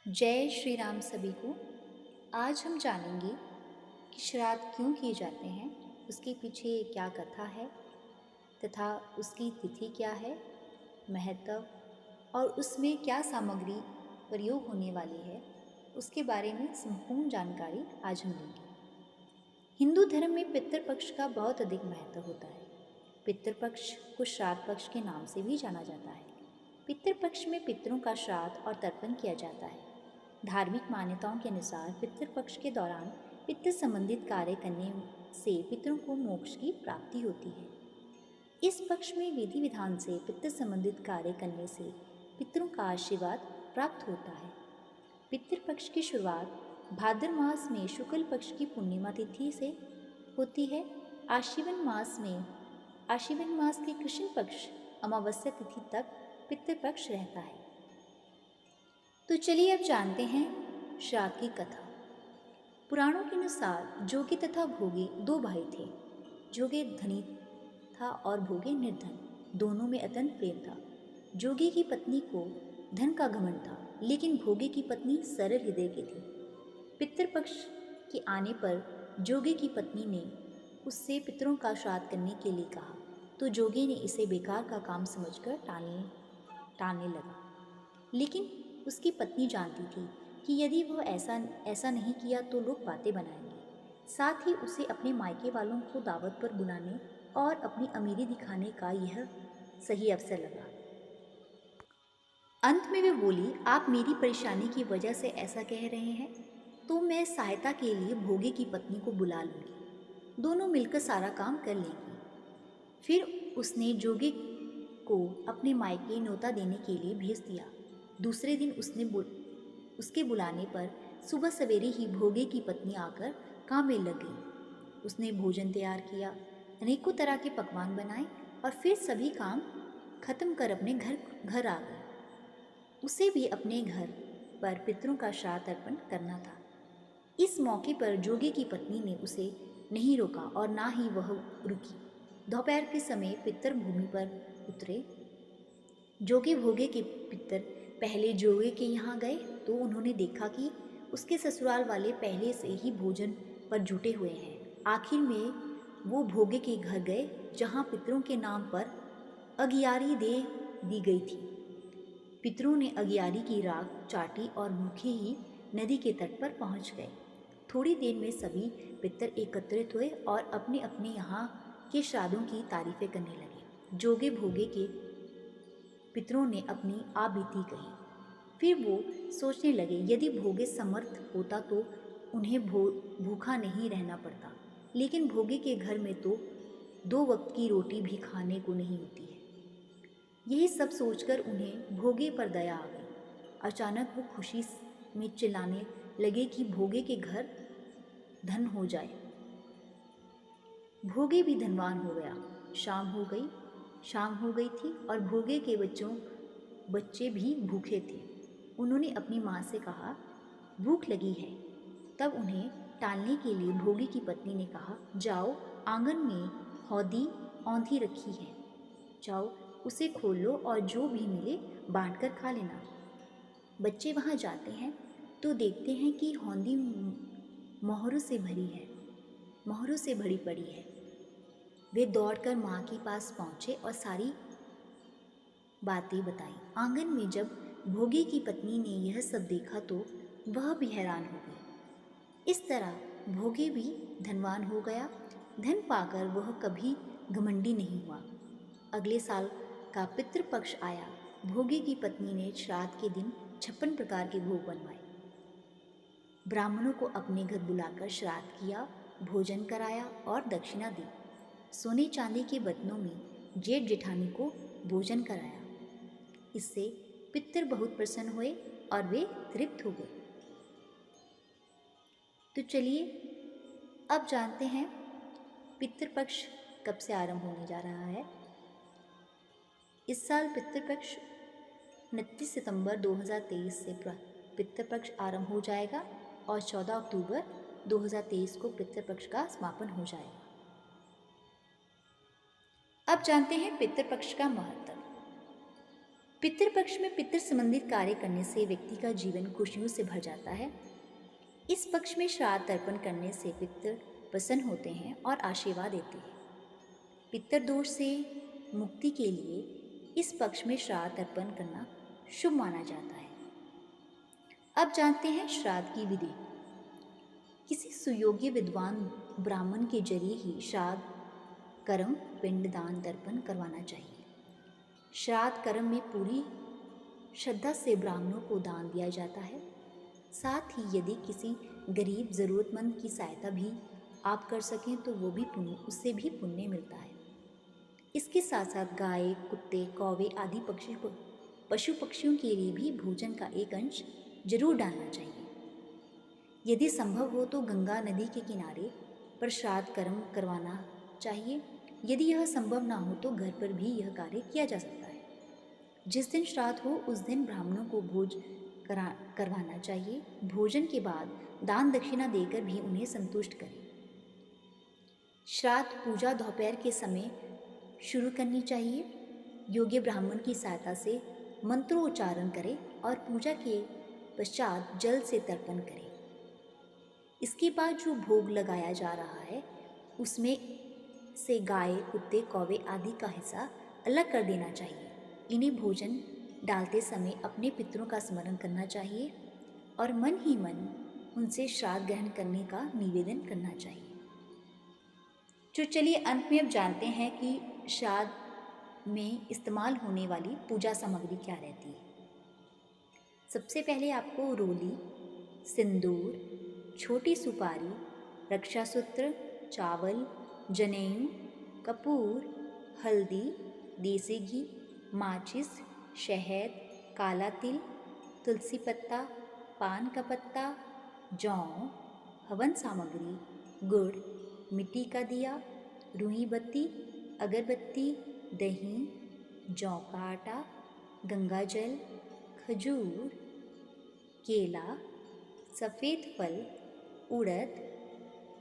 जय श्री राम सभी को। आज हम जानेंगे कि श्राद्ध क्यों किए जाते हैं, उसके पीछे क्या कथा है तथा उसकी तिथि क्या है, महत्व और उसमें क्या सामग्री प्रयोग होने वाली है, उसके बारे में संपूर्ण जानकारी आज हम लेंगे। हिंदू धर्म में पितृपक्ष का बहुत अधिक महत्व होता है। पितृपक्ष को श्राद्ध पक्ष के नाम से भी जाना जाता है। पितृपक्ष में पितरों का श्राद्ध और तर्पण किया जाता है। धार्मिक मान्यताओं के अनुसार पितृपक्ष के दौरान पितृ संबंधित कार्य करने से पितरों को मोक्ष की प्राप्ति होती है। इस पक्ष में विधि विधान से पितृ संबंधित कार्य करने से पितरों का आशीर्वाद प्राप्त होता है। पितृपक्ष की शुरुआत भाद्र मास में शुक्ल पक्ष की पूर्णिमा तिथि से होती है। आश्विन मास के कृष्ण पक्ष अमावस्या तिथि तक पितृपक्ष रहता है। तो चलिए अब जानते हैं श्राद्ध की कथा। पुराणों के अनुसार जोगी तथा भोगी दो भाई थे। जोगी धनी था और भोगी निर्धन। दोनों में अत्यंत प्रेम था। जोगी की पत्नी को धन का घमंड था, लेकिन भोगी की पत्नी सरल हृदय की थी। पितृपक्ष के आने पर जोगी की पत्नी ने उससे पितरों का श्राद्ध करने के लिए कहा, तो जोगी ने इसे बेकार का काम समझकर टालने लगा। लेकिन उसकी पत्नी जानती थी कि यदि वह ऐसा नहीं किया तो लोग बातें बनाएंगे। साथ ही उसे अपने मायके वालों को दावत पर बुलाने और अपनी अमीरी दिखाने का यह सही अवसर लगा। अंत में वे बोली, आप मेरी परेशानी की वजह से ऐसा कह रहे हैं तो मैं सहायता के लिए भोगी की पत्नी को बुला लूँगी। दोनों मिलकर सारा काम कर लेंगी। फिर उसने जोगी को अपने मायके न्योता देने के लिए भेज दिया। दूसरे दिन उसके बुलाने पर सुबह सवेरे ही भोगे की पत्नी आकर काम में लग गई। उसने भोजन तैयार किया, अनेकों तरह के पकवान बनाए और फिर सभी काम खत्म कर अपने घर आ गई। उसे भी अपने घर पर पितरों का श्राद्ध अर्पण करना था। इस मौके पर जोगी की पत्नी ने उसे नहीं रोका और ना ही वह रुकी। दोपहर के समय पितर भूमि पर उतरे। जोगी भोगे के पितर पहले जोगे के यहाँ गए तो उन्होंने देखा कि उसके ससुराल वाले पहले से ही भोजन पर जुटे हुए हैं। आखिर में वो भोगे के घर गए, जहाँ पितरों के नाम पर अगियारी दे दी गई थी। पितरों ने अगियारी की राख चाटी और भूखे ही नदी के तट पर पहुँच गए। थोड़ी देर में सभी पितर एकत्रित हुए और अपने अपने यहाँ के श्राद्धों की तारीफें करने लगे। जोगे भोगे के पितरों ने अपनी आबीती कही। फिर वो सोचने लगे, यदि भोगे समर्थ होता तो उन्हें भूखा नहीं रहना पड़ता, लेकिन भोगे के घर में तो 2 वक्त की रोटी भी खाने को नहीं होती है। यही सब सोचकर उन्हें भोगे पर दया आ गई। अचानक वो खुशी में चिल्लाने लगे कि भोगे के घर धन हो जाए। भोगे भी धनवान हो गया। शाम हो गई थी और भोगे के बच्चे भी भूखे थे। उन्होंने अपनी माँ से कहा, भूख लगी है। तब उन्हें टालने के लिए भोगे की पत्नी ने कहा, जाओ, आंगन में हौदी औंधी रखी है, जाओ उसे खोल लो और जो भी मिले बांट कर खा लेना। बच्चे वहाँ जाते हैं तो देखते हैं कि हौदी मोहरों से भरी पड़ी है। वे दौड़कर माँ के पास पहुँचे और सारी बातें बताई। आंगन में जब भोगी की पत्नी ने यह सब देखा तो वह भी हैरान हो गई। इस तरह भोगी भी धनवान हो गया। धन पाकर वह कभी घमंडी नहीं हुआ। अगले साल का पितृपक्ष आया। भोगी की पत्नी ने श्राद्ध के दिन 56 प्रकार के भोग बनवाए। ब्राह्मणों को अपने घर बुलाकर श्राद्ध किया, भोजन कराया और दक्षिणा दी। सोने चांदी के बर्तनों में जेठ जेठानी को भोजन कराया। इससे पितर बहुत प्रसन्न हुए और वे तृप्त हो गए। तो चलिए अब जानते हैं पितृपक्ष कब से आरंभ होने जा रहा है। इस साल पितृपक्ष 29 सितंबर 2023 से पितृपक्ष आरंभ हो जाएगा और 14 अक्टूबर 2023 को पितृपक्ष का समापन हो जाएगा। अब जानते हैं पितृपक्ष का महत्व। पितृपक्ष में पितृ संबंधित कार्य करने से व्यक्ति का जीवन खुशियों से भर जाता है। इस पक्ष में श्राद्ध तर्पण करने से पितृ प्रसन्न होते हैं और आशीर्वाद देते हैं। पितृदोष से मुक्ति के लिए इस पक्ष में श्राद्ध तर्पण करना शुभ माना जाता है। अब जानते हैं श्राद्ध की विधि। किसी सुयोग्य विद्वान ब्राह्मण के जरिए ही श्राद्ध कर्म पिंडदान तर्पण करवाना चाहिए। श्राद्ध कर्म में पूरी श्रद्धा से ब्राह्मणों को दान दिया जाता है। साथ ही यदि किसी गरीब ज़रूरतमंद की सहायता भी आप कर सकें तो वो भी पुण्य, उससे भी पुण्य मिलता है। इसके साथ साथ गाय, कुत्ते, कौवे आदि पशु पक्षियों के लिए भी भोजन का एक अंश जरूर डालना चाहिए। यदि संभव हो तो गंगा नदी के किनारे पर श्राद्ध कर्म करवाना चाहिए। यदि यह संभव ना हो तो घर पर भी यह कार्य किया जा सकता है। जिस दिन श्राद्ध हो उस दिन ब्राह्मणों को भोज करवाना चाहिए। भोजन के बाद दान दक्षिणा देकर भी उन्हें संतुष्ट करें। श्राद्ध पूजा दोपहर के समय शुरू करनी चाहिए। योग्य ब्राह्मण की सहायता से मंत्रोच्चारण करें और पूजा के पश्चात जल से तर्पण करें। इसके बाद जो भोग लगाया जा रहा है उसमें से गाय, कुत्ते, कौवे आदि का हिस्सा अलग कर देना चाहिए। इन्हें भोजन डालते समय अपने पितरों का स्मरण करना चाहिए और मन ही मन उनसे श्राद्ध ग्रहण करने का निवेदन करना चाहिए। तो चलिए अंत में अब जानते हैं कि श्राद्ध में इस्तेमाल होने वाली पूजा सामग्री क्या रहती है। सबसे पहले आपको रोली, सिंदूर, छोटी सुपारी, रक्षासूत्र, चावल, जनेऊ, कपूर, हल्दी, देसी घी, माचिस, शहद, काला तिल, तुलसी पत्ता, पान का पत्ता, जौं, हवन सामग्री, गुड़, मिट्टी का दिया, रुई बत्ती, अगरबत्ती, दही, जौ का आटा, गंगा जल, खजूर, केला, सफ़ेद फल, उड़द,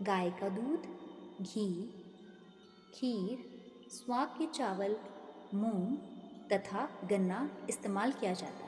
गाय का दूध, घी, खीर, स्वाक के चावल, मूंग तथा गन्ना इस्तेमाल किया जाता है।